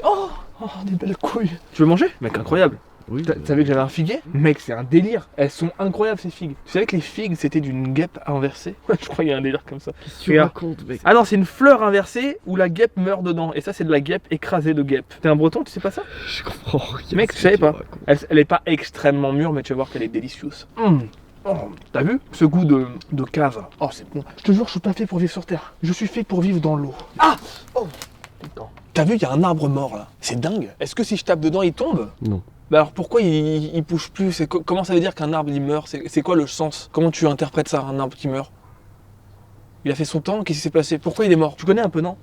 Oh, des belles couilles. Tu veux manger? Mec, incroyable. Oui. Tu savais que j'avais un figuier? Mec, c'est un délire. Elles sont incroyables ces figues. Tu savais que les figues c'était d'une guêpe inversée? Je crois qu'il y a un délire comme ça. Qu'est-ce que tu Regarde. racontes, mec? Ah non, c'est une fleur inversée où la guêpe meurt dedans. Et ça, c'est de la guêpe écrasée de guêpe. T'es un breton, tu sais pas ça? Je comprends rien. Mec, à tu ce savais que pas? racontes. Elle est pas extrêmement mûre, mais tu vas voir qu'elle est délicieuse. Oh, t'as vu? Ce goût de cave. Oh, c'est bon. Je te jure, je suis pas fait pour vivre sur Terre. Je suis fait pour vivre dans l'eau. Ah! Oh! Putain. T'as vu, il y a un arbre mort là. C'est dingue. Est-ce que si je tape dedans, il tombe? Non. Bah alors pourquoi il bouge plus? Comment ça veut dire qu'un arbre il meurt? C'est quoi le sens? Comment tu interprètes ça, un arbre qui meurt? Il a fait son temps, qu'est-ce qui s'est passé? Pourquoi il est mort? Tu connais un peu, non?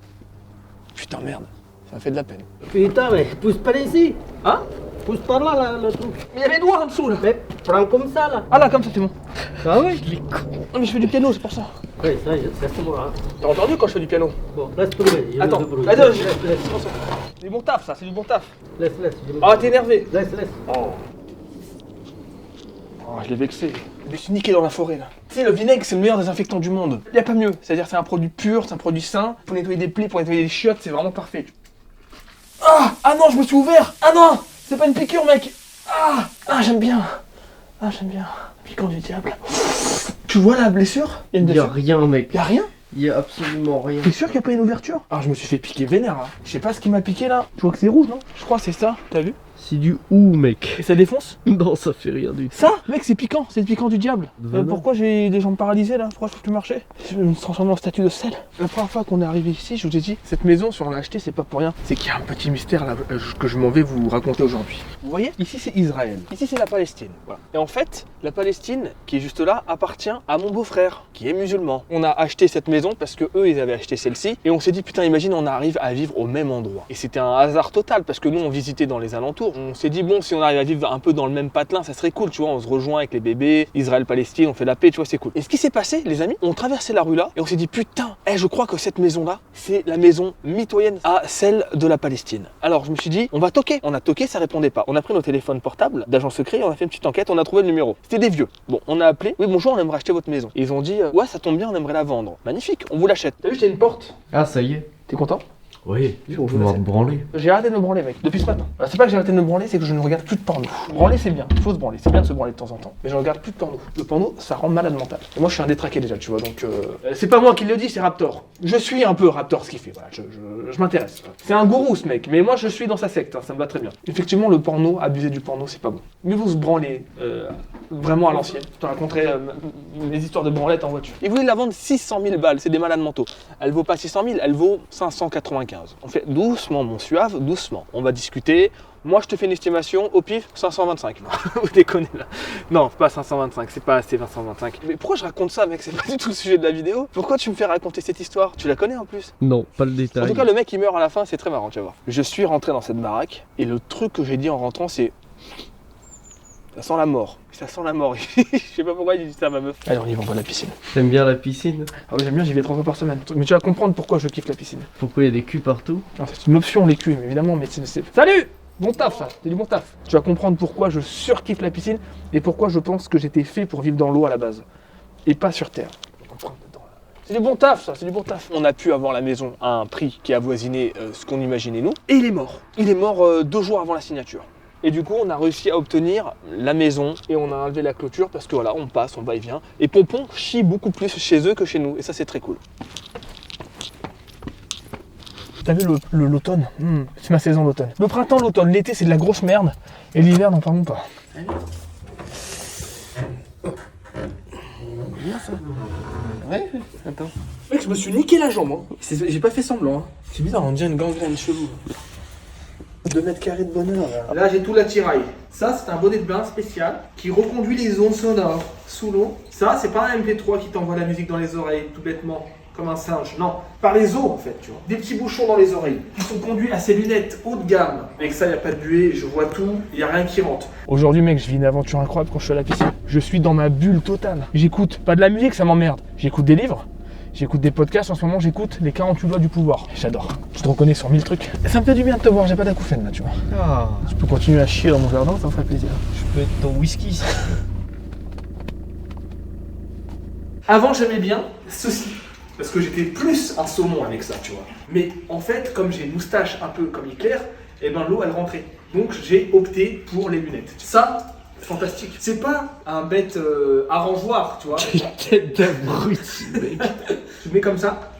Putain, merde. Ça m'a fait de la peine. Putain, mais pousse par ici. Hein? Pousse par là, le truc. Mais il y a les doigts en dessous là. Mais prends comme ça, là. Ah là, comme ça, c'est bon. Ah oui? Ah mais je fais du piano, c'est pour ça. Oui, ça, c'est moi. Hein. T'as entendu quand je fais du piano? Bon, laisse tomber. Je Attends, me débrouille. attends, Laisse, laisse, c'est du bon taf ça, c'est du bon taf. laisse, laisse. Je me Ah, t'es énervé. Laisse. Oh, je l'ai vexé. Je me suis niqué dans la forêt là. Tu sais, le vinaigre c'est le meilleur désinfectant du monde. Y a pas mieux. C'est-à-dire c'est un produit pur, c'est un produit sain. Pour nettoyer des plaies, pour nettoyer des chiottes, c'est vraiment parfait. Ah non, je me suis ouvert. Ah non, c'est pas une piqûre, mec. Ah j'aime bien. Ah j'aime bien. Piquant du diable. Tu vois la blessure? Y a une Il y a blessure? rien, mec. Y a rien? Il y a absolument rien. T'es sûr qu'il n'y a pas une ouverture? Ah, je me suis fait piquer vénère là. Je sais pas ce qui m'a piqué là. Je vois que c'est rouge, non? Je crois que c'est ça. T'as vu? C'est du ou, mec. Et ça défonce? Non, ça fait rien du tout. Ça, mec, c'est piquant. C'est le piquant du diable. Vraiment Pourquoi j'ai des jambes paralysées là? Pourquoi je peux plus marcher? Je vais me transformer en statue de sel. La première fois qu'on est arrivé ici, je vous ai dit, cette maison, si on l'a achetée, c'est pas pour rien. C'est qu'il y a un petit mystère là que je m'en vais vous raconter aujourd'hui. Vous voyez? Ici, c'est Israël. Ici, c'est la Palestine. Voilà. Et en fait, la Palestine, qui est juste là, appartient à mon beau-frère, qui est musulman. On a acheté cette maison parce que eux, ils avaient acheté celle-ci. Et on s'est dit, putain, imagine, on arrive à vivre au même endroit. Et c'était un hasard total parce que nous, on visitait dans les alentours. On s'est dit, bon, si on arrive à vivre un peu dans le même patelin, ça serait cool, tu vois. On se rejoint avec les bébés, Israël-Palestine, on fait la paix, tu vois, c'est cool. Et ce qui s'est passé, les amis, on traversait la rue là et on s'est dit, putain, je crois que cette maison-là, c'est la maison mitoyenne à celle de la Palestine. Alors, je me suis dit, on va toquer. On a toqué, ça répondait pas. On a pris nos téléphones portables d'agents secrets, on a fait une petite enquête, on a trouvé le numéro. C'était des vieux. Bon, on a appelé. Oui, bonjour, on aimerait acheter votre maison. Et ils ont dit, ouais, ça tombe bien, on aimerait la vendre. Magnifique, on vous l'achète. T'as vu, j'ai une porte. Ah, ça y est. T'es content? Oui, Je je vais pouvoir me branler. J'ai arrêté de me branler, mec, depuis ce matin. C'est pas que j'ai arrêté de me branler, c'est que je ne regarde plus de porno. Branler, c'est bien, il faut se branler, c'est bien de se branler de temps en temps. Mais je ne regarde plus de porno. Le porno, ça rend malade mental. Et moi, je suis un détraqué déjà, tu vois, donc... c'est pas moi qui le dis, c'est Raptor. Je suis un peu Raptor, ce qu'il fait, voilà, je m'intéresse. C'est un gourou, ce mec, mais moi, je suis dans sa secte, hein, ça me va très bien. Effectivement, le porno, abuser du porno, c'est pas bon. Mais vous se branlez, vraiment à l'ancienne. Je te raconterai mes histoires de branlette en voiture. Ils voulaient la vendre 600 000 balles, c'est des malades mentaux. Elle vaut pas 600 000, elle vaut 595. On fait doucement, mon suave, doucement. On va discuter. Moi, je te fais une estimation, au pif, 525. Non, vous déconnez là. Non, pas 525, c'est pas assez 525. Mais pourquoi je raconte ça, mec? C'est pas du tout le sujet de la vidéo. Pourquoi tu me fais raconter cette histoire? Tu la connais en plus? Non, pas le En détail. tout cas, le mec, il meurt à la fin, c'est très marrant, tu vas voir. Je suis rentré dans cette baraque, et le truc que j'ai dit en rentrant, c'est... Ça sent la mort. Ça sent la mort. Je sais pas pourquoi il dit ça à ma meuf. Allez, on y va, on va à la piscine. T'aimes bien la piscine? Ah oui, j'aime bien, j'y vais 3 fois par semaine. Mais tu vas comprendre pourquoi je kiffe la piscine. Pourquoi il y a des culs partout? Non, c'est une option, les culs, évidemment, mais c'est... Salut! Bon taf, ça, c'est du bon taf. Tu vas comprendre pourquoi je surkiffe la piscine et pourquoi je pense que j'étais fait pour vivre dans l'eau à la base. Et pas sur Terre. C'est du bon taf, ça, c'est du bon taf. On a pu avoir la maison à un prix qui avoisinait ce qu'on imaginait nous. Et il est mort. Il est mort 2 jours avant la signature. Et du coup, on a réussi à obtenir la maison et on a enlevé la clôture parce que voilà, on passe, on va et vient. Et Pompon chie beaucoup plus chez eux que chez nous. Et ça, c'est très cool. T'as vu l'automne? C'est ma saison l'automne. Le printemps, l'automne, l'été c'est de la grosse merde. Et l'hiver, n'en parlons pas. Bien ça. Ouais, attends. Mec, je me suis niqué la jambe. Hein. J'ai pas fait semblant. Hein. C'est bizarre, on dirait une gangrène chelou. 2 mètres carrés de bonheur. Là, j'ai tout l'attirail. Ça, c'est un bonnet de bain spécial qui reconduit les ondes sonores sous l'eau. Ça, c'est pas un MP3 qui t'envoie la musique dans les oreilles, tout bêtement. Comme un singe, non, par les os en fait, tu vois. Des petits bouchons dans les oreilles qui sont conduits à ces lunettes haut de gamme. Avec ça, il n'y a pas de buée, je vois tout, il n'y a rien qui rentre. Aujourd'hui, mec, je vis une aventure incroyable quand je suis à la piscine. Je suis dans ma bulle totale. J'écoute pas de la musique, ça m'emmerde. J'écoute des livres, j'écoute des podcasts. En ce moment, j'écoute les 48 lois du pouvoir. J'adore. Je te reconnais sur 1000 trucs. Et ça me fait du bien de te voir, j'ai pas d'acouphène là, tu vois. Ah, Je peux continuer à chier dans mon jardin, ça me ferait plaisir. je peux être ton whisky. Avant, j'aimais bien ceci. Parce que j'étais plus un saumon avec ça, tu vois. Mais en fait, comme j'ai une moustache un peu comme Hitler, et ben l'eau elle rentrait. Donc j'ai opté pour les lunettes. Ça, fantastique. C'est pas un bête arrangeoir, tu vois. Quelle tête d'abruti, mec. Tu mets comme ça.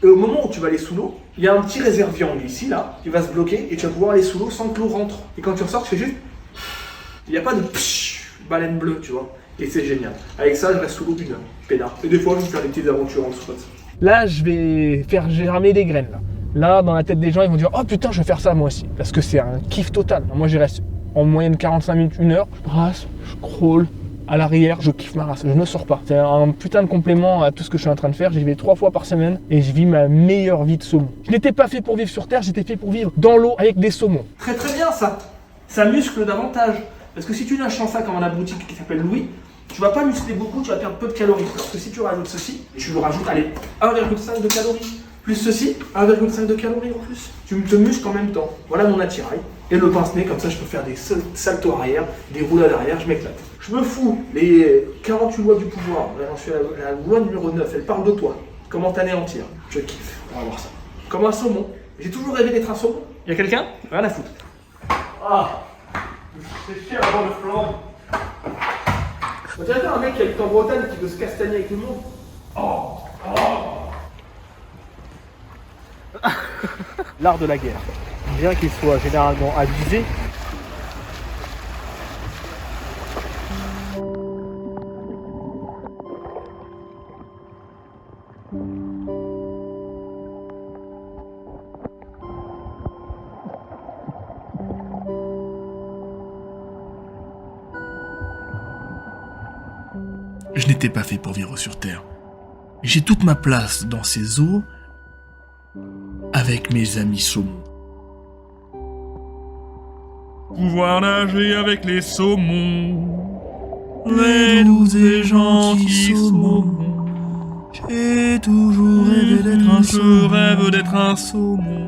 Et au moment où tu vas aller sous l'eau, il y a un petit réservoir ici, là, qui va se bloquer et tu vas pouvoir aller sous l'eau sans que l'eau rentre. Et quand tu ressors, tu fais juste. Il n'y a pas de baleine bleue, tu vois. Et c'est génial. Avec ça, je reste sous l'eau une heure, peinard. Et des fois, je vais faire des petites aventures en dessous comme ça. Là, je vais faire germer des graines. Là, dans la tête des gens, ils vont dire oh putain, je vais faire ça moi aussi. Parce que c'est un kiff total. Moi, j'y reste en moyenne 45 minutes, 1 heure. Je brasse, je crawl. À l'arrière, je kiffe ma race, je ne sors pas. C'est un putain de complément à tout ce que je suis en train de faire. J'y vais 3 fois par semaine et je vis ma meilleure vie de saumon. Je n'étais pas fait pour vivre sur Terre, j'étais fait pour vivre dans l'eau avec des saumons. Très très bien ça. Ça muscle davantage. Parce que si tu lâches ça comme un abruti qui s'appelle Louis, tu vas pas muscler beaucoup, tu vas perdre peu de calories. Parce que si tu rajoutes ceci, et tu le rajoutes, allez, 1,5 de calories. Plus ceci, 1,5 de calories en plus. Tu te muscles en même temps. Voilà mon attirail. Et le pince-nez, comme ça je peux faire des saltos arrière, des roulades arrière, je m'éclate. Je me fous, les 48 lois du pouvoir, là j'en suis à la loi numéro 9, elle parle de toi. Comment t'anéantir. Je kiffe, on va voir ça. Comme un saumon. J'ai toujours rêvé d'être un saumon. Y'a quelqu'un? Rien à foutre. Ah, c'est fier d'avoir le flanc. On dirait un mec qui habite en Bretagne qui veut se castagner avec tout le monde. Oh, L'art de la guerre. Bien qu'il soit généralement abusé. Je n'étais pas fait pour vivre sur Terre. J'ai toute ma place dans ces eaux avec mes amis saumons. Pouvoir nager avec les saumons, les doux et gentils saumons. J'ai toujours rêvé d'être un saumon. Je rêve d'être un saumon.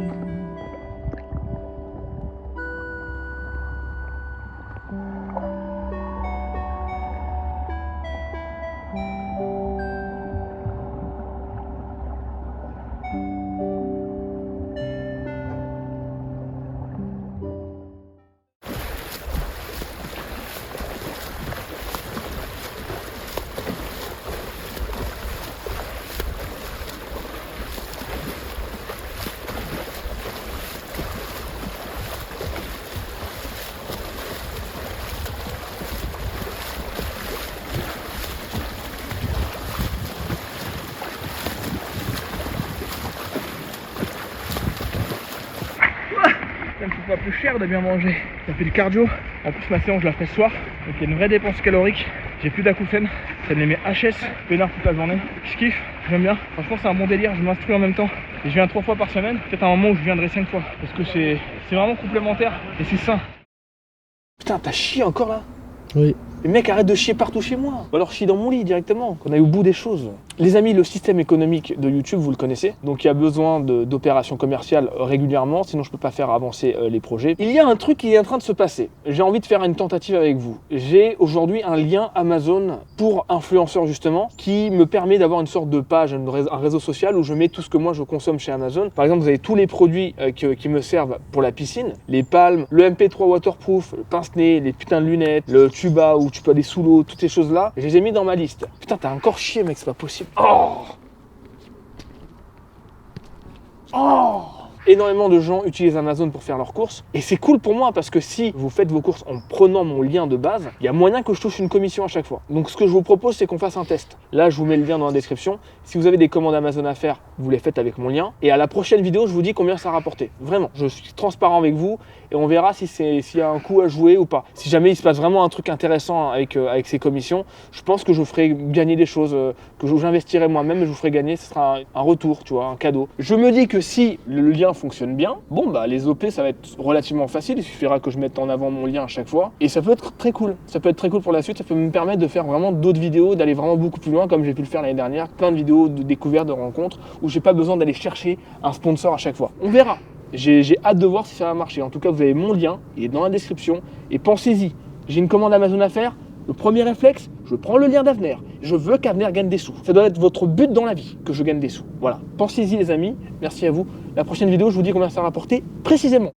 Ça me coûte pas plus cher de bien manger. Ça fait du cardio. En plus, ma séance, je la fais ce soir. Donc il y a une vraie dépense calorique. J'ai plus d'acouphènes. Ça me les met HS. Peinard toute la journée. Je kiffe. J'aime bien. Franchement, c'est un bon délire. Je m'instruis en même temps. Et je viens 3 fois par semaine. Peut-être un moment où je viendrai 5 fois. Parce que c'est vraiment complémentaire. Et c'est sain. Putain, t'as chié encore là? Oui. Les mecs, arrête de chier partout chez moi. Ou alors chie dans mon lit directement, qu'on aille au bout des choses. Les amis, le système économique de YouTube, vous le connaissez. Donc il y a besoin d'opérations commerciales régulièrement, sinon je peux pas faire avancer les projets. Il y a un truc qui est en train de se passer. J'ai envie de faire une tentative avec vous. J'ai aujourd'hui un lien Amazon pour influenceurs justement, qui me permet d'avoir une sorte de page, un réseau social où je mets tout ce que moi je consomme chez Amazon. Par exemple, vous avez tous les produits qui me servent pour la piscine. Les palmes, le MP3 waterproof, le pince-nez, les putains de lunettes, le tuba où tu peux aller sous l'eau, toutes ces choses-là. Je les ai mis dans ma liste. Putain, t'as encore chié, mec, c'est pas possible. Oh Énormément de gens utilisent Amazon pour faire leurs courses et c'est cool pour moi parce que si vous faites vos courses en prenant mon lien de base, il y a moyen que je touche une commission à chaque fois. Donc ce que je vous propose, c'est qu'on fasse un test. Là, je vous mets le lien dans la description. Si vous avez des commandes Amazon à faire, vous les faites avec mon lien et à la prochaine vidéo, je vous dis combien ça a rapporté. Vraiment, je suis transparent avec vous et on verra s'il y a un coup à jouer ou pas. Si jamais il se passe vraiment un truc intéressant avec ces commissions, je pense que je vous ferai gagner des choses que j'investirai moi-même et je vous ferai gagner. Ce sera un retour, tu vois, un cadeau. Je me dis que si le lien fonctionne bien, bon bah les OP ça va être relativement facile, il suffira que je mette en avant mon lien à chaque fois et ça peut être très cool. Ça peut être très cool pour la suite, ça peut me permettre de faire vraiment d'autres vidéos, d'aller vraiment beaucoup plus loin comme j'ai pu le faire l'année dernière, plein de vidéos de découvertes, de rencontres où j'ai pas besoin d'aller chercher un sponsor à chaque fois. On verra. J'ai hâte de voir si ça va marcher. En tout cas, vous avez mon lien, il est dans la description et pensez-y. J'ai une commande Amazon à faire. Le premier réflexe, Je prends le lien d'Avenir. Je veux qu'Avenir gagne des sous. Ça doit être votre but dans la vie, que je gagne des sous. Voilà. Pensez-y les amis. Merci à vous. La prochaine vidéo, je vous dis combien ça va rapporter précisément.